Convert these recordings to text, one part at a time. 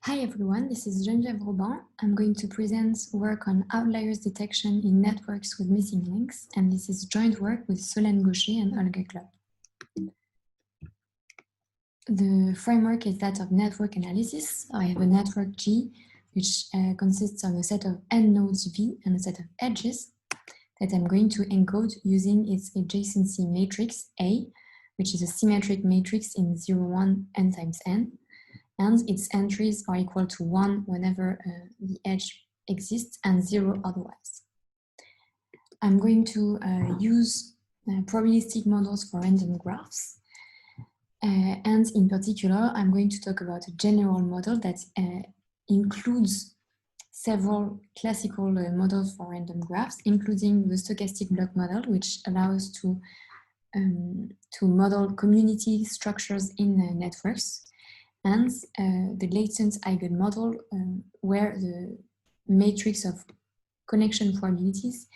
Hi everyone, this is Geneviève Robin. I'm going to present work on outliers detection in networks with missing links, and this is joint work with Solène Gaucher and Olga Klopp. The framework is that of network analysis. I have a network G, which consists of a set of n nodes V and a set of edges that I'm going to encode using its adjacency matrix A, which is a symmetric matrix in 0, 1, n times n. And its entries are equal to 1 whenever the edge exists and 0 otherwise. I'm going to use probabilistic models for random graphs. And in particular, I'm going to talk about a general model that includes several classical models for random graphs, including the stochastic block model, which allows to model community structures in networks, and the latent eigenmodel, where the matrix of connection probabilities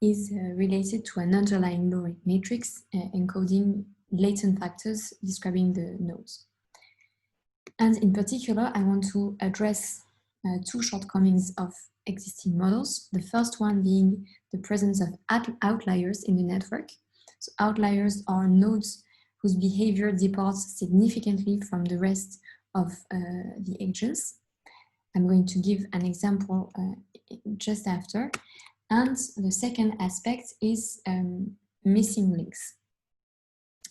is related to an underlying low-rank matrix encoding latent factors describing the nodes. And in particular, I want to address two shortcomings of existing models. The first one being the presence of outliers in the network. So outliers are nodes whose behavior departs significantly from the rest of the agents. I'm going to give an example just after. And the second aspect is missing links.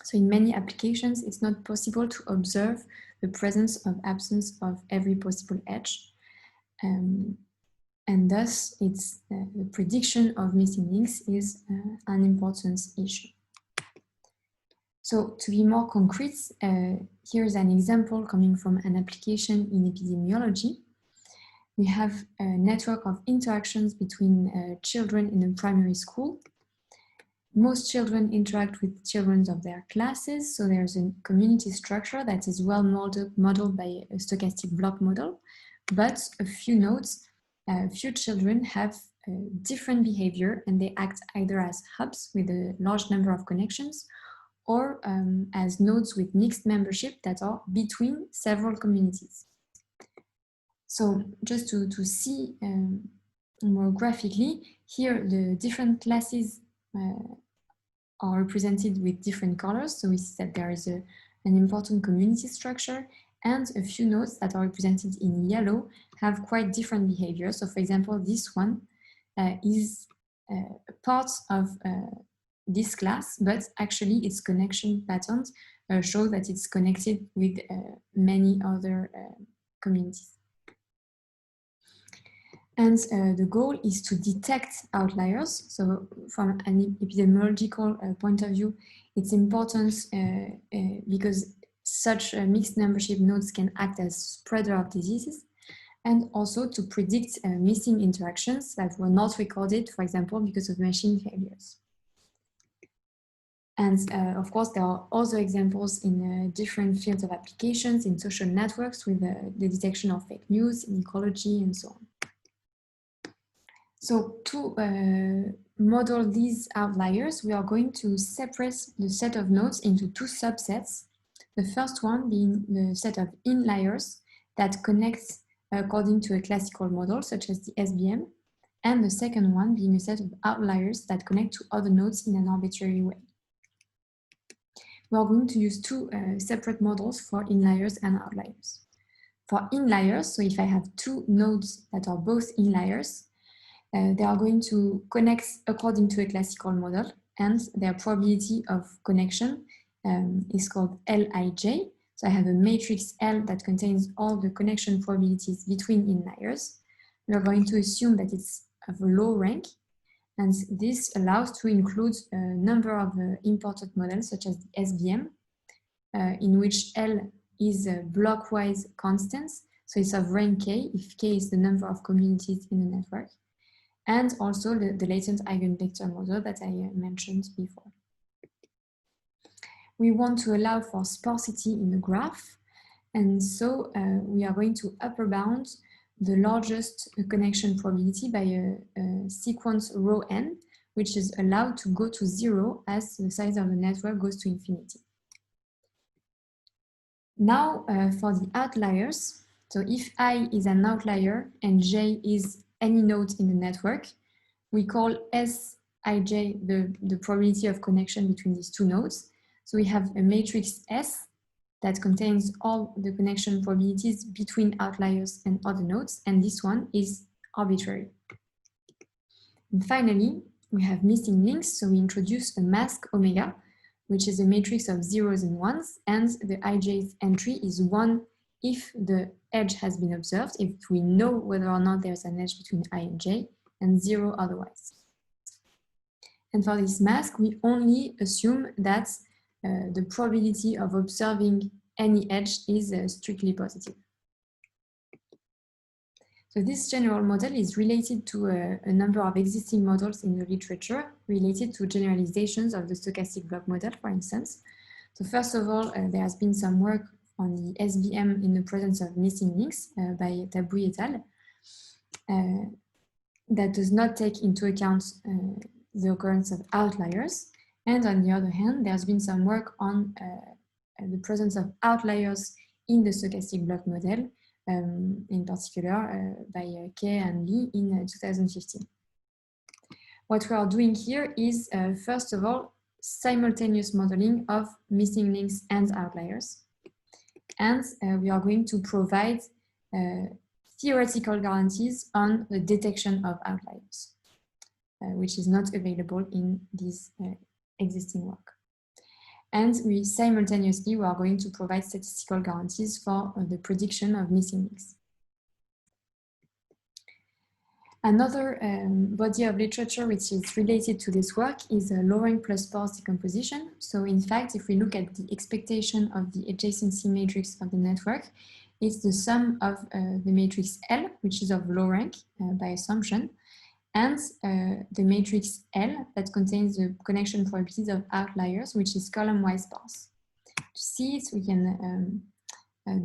So in many applications, it's not possible to observe the presence or absence of every possible edge. And thus, the prediction of missing links is an important issue. So to be more concrete, here's an example coming from an application in epidemiology. We have a network of interactions between children in a primary school. Most children interact with children of their classes, so there's a community structure that is well modeled by a stochastic block model, but a few nodes, few children have different behavior, and they act either as hubs with a large number of connections or as nodes with mixed membership that are between several communities. So just to see more graphically, here the different classes are represented with different colors. So we see that there is an important community structure, and a few nodes that are represented in yellow have quite different behavior. So for example, this one is part of this class, but actually its connection patterns show that it's connected with many other communities. And the goal is to detect outliers. So from an epidemiological point of view, it's important because such mixed membership nodes can act as spreader of diseases, and also to predict missing interactions that were not recorded, for example, because of machine failures. And of course, there are other examples in different fields of applications, in social networks with the detection of fake news, in ecology, and so on. So to model these outliers, we are going to separate the set of nodes into two subsets. The first one being the set of inliers that connects according to a classical model, such as the SBM, and the second one being a set of outliers that connect to other nodes in an arbitrary way. We are going to use two separate models for inliers and outliers. For inliers, so if I have two nodes that are both inliers, they are going to connect according to a classical model, and their probability of connection is called Lij. So I have a matrix L that contains all the connection probabilities between inliers. We are going to assume that it's of a low rank, and this allows to include a number of imported models, such as the SBM, in which L is a blockwise constant, so it's of rank K, if K is the number of communities in a network, and also the latent eigenvector model that I mentioned before. We want to allow for sparsity in the graph, and so we are going to upper bound the largest connection probability by a sequence rho n, which is allowed to go to 0 as the size of the network goes to infinity. Now for the outliers, so if I is an outlier and J is any node in the network, we call Sij the probability of connection between these two nodes. So we have a matrix S that contains all the connection probabilities between outliers and other nodes, and this one is arbitrary. And finally, we have missing links, so we introduce a mask omega, which is a matrix of zeros and ones, and the ijth entry is 1 if the edge has been observed, if we know whether or not there's an edge between I and j, and 0 otherwise. And for this mask, we only assume that the probability of observing any edge is strictly positive. So this general model is related to a number of existing models in the literature related to generalizations of the stochastic block model, for instance. So first of all, there has been some work on the SVM in the presence of missing links by Tabouy et al. That does not take into account the occurrence of outliers. And on the other hand, there's been some work on the presence of outliers in the stochastic block model, in particular by Kay and Lee in 2015. What we are doing here is, first of all, simultaneous modeling of missing links and outliers. And we are going to provide theoretical guarantees on the detection of outliers, which is not available in this existing work. And we simultaneously, we are going to provide statistical guarantees for the prediction of missing links. Another body of literature which is related to this work is lowering plus force decomposition. So in fact, if we look at the expectation of the adjacency matrix of the network, it's the sum of the matrix L, which is of low rank by assumption, and the matrix L that contains the connection probabilities of outliers, which is column-wise sparse. To see it, we can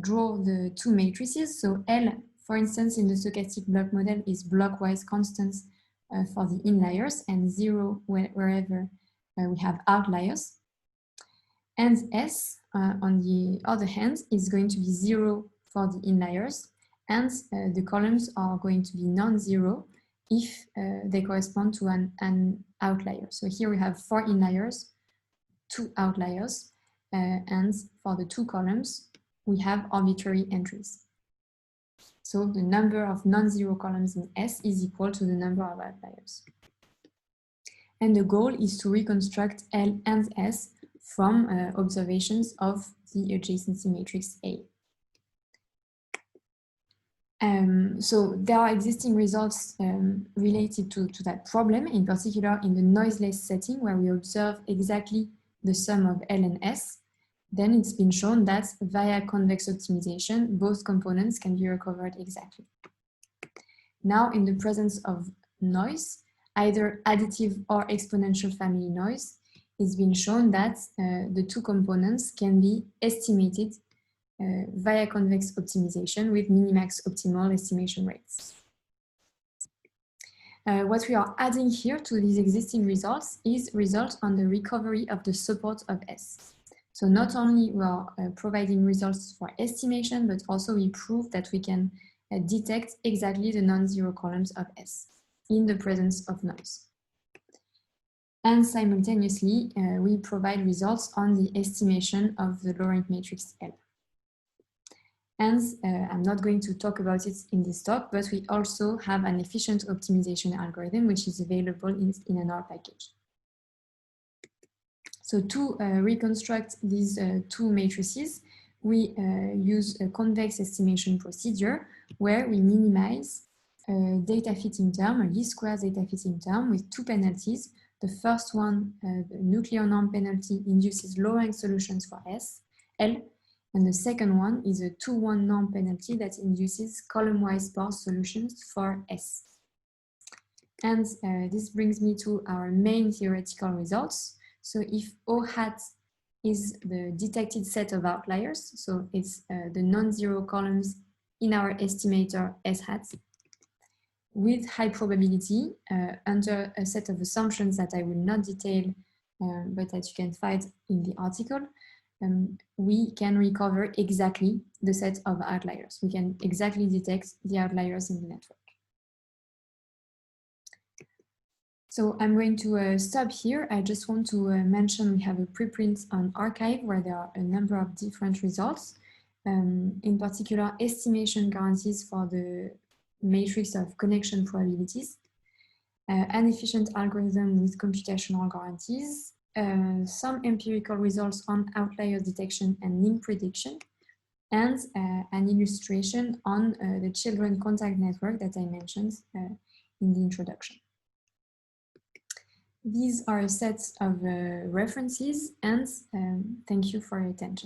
draw the two matrices. So L, for instance, in the stochastic block model is block-wise constants for the inliers and 0 wherever we have outliers. And S, on the other hand, is going to be 0 for the inliers, and the columns are going to be non-zero if they correspond to an outlier. So here we have 4 inliers, 2 outliers, and for the 2 columns, we have arbitrary entries. So the number of non-zero columns in S is equal to the number of outliers. And the goal is to reconstruct L and S from observations of the adjacency matrix A. So there are existing results related to that problem, in particular in the noiseless setting where we observe exactly the sum of L and S. Then it's been shown that via convex optimization, both components can be recovered exactly. Now, in the presence of noise, either additive or exponential family noise, it's been shown that the two components can be estimated via convex optimization with minimax optimal estimation rates. What we are adding here to these existing results is results on the recovery of the support of S. So not only we are providing results for estimation, but also we prove that we can detect exactly the non-zero columns of S in the presence of noise. And simultaneously, we provide results on the estimation of the low-rank matrix L. And I'm not going to talk about it in this talk, but we also have an efficient optimization algorithm, which is available in an R package. So to reconstruct these two matrices, we use a convex estimation procedure where we minimize data fitting term, a least squares data fitting term with two penalties. The first one, the nuclear norm penalty, induces low-rank solutions for L, and the second one is a 2-1 norm penalty that induces column-wise sparse solutions for S. And this brings me to our main theoretical results. So if O hat is the detected set of outliers, so it's the non-zero columns in our estimator S hat, with high probability under a set of assumptions that I will not detail, but that you can find in the article, we can recover exactly the set of outliers. We can exactly detect the outliers in the network. So I'm going to stop here. I just want to mention we have a preprint on arXiv where there are a number of different results. In particular, estimation guarantees for the matrix of connection probabilities, an efficient algorithm with computational guarantees, some empirical results on outlier detection and link prediction, and an illustration on the children contact network that I mentioned in the introduction. These are a set of references, and thank you for your attention.